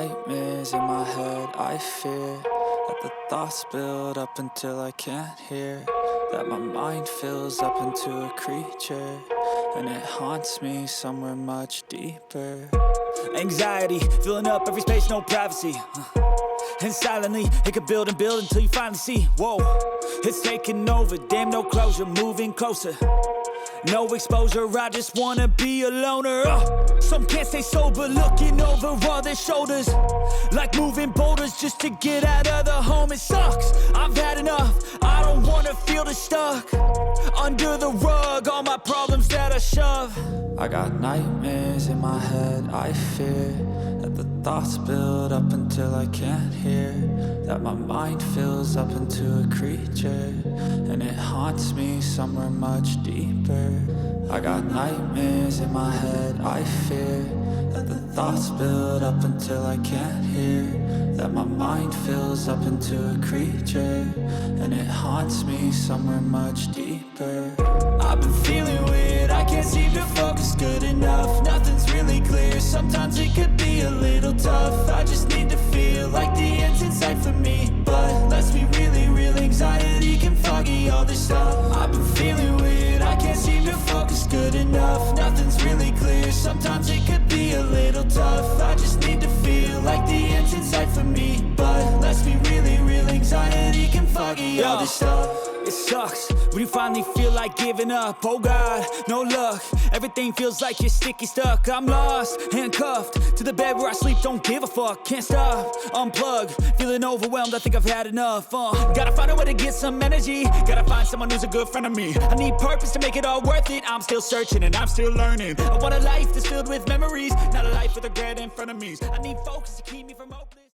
nightmares in my head, I fear that the thoughts build up until I can't hear, that my mind fills up into a creature, and it haunts me somewhere much deeper. Anxiety, filling up every space, no privacy. And silently, it could build and build until you finally see, whoa, it's taking over, damn no closure, moving closer. No exposure, I just wanna be a loner. Some can't stay sober, looking over all their shoulders, like moving boulders just to get out of the home. It sucks, I've had enough, I don't wanna feel the stuck under the rug, all my problems that I shove. I got nightmares in my head, I fear that the thoughts build up until I can't hear, that my mind fills up into a creature, and it haunts me somewhere much deeper. I got nightmares in my head, I fear that the thoughts build up until I can't hear, that my mind fills up into a creature, and it haunts me somewhere much deeper. I've been feeling weird, I can't seem to focus good enough. Nothing's really clear, sometimes it could be a little tough. I just need to feel like the end's in sight for me, but let's be really real, anxiety can foggy all this stuff. I've been feeling weird, I can't seem to focus good enough. Nothing's really clear, sometimes it could be a little tough. I just need to feel like the end's in sight for me, but let's be really real, anxiety can foggy all this stuff. It sucks when you finally feel like giving up. Oh God, no luck, everything feels like you're sticky stuck. I'm lost, handcuffed to the bed where I sleep, don't give a fuck. Can't stop, unplug, feeling overwhelmed, I think I've had enough. Gotta find a way to get some energy, gotta find someone who's a good friend of me. I need purpose to make it all worth it, I'm still searching and I'm still learning. I want a life that's filled with memories, not a life with regret and frenemies. I need focus to keep me from hopeless.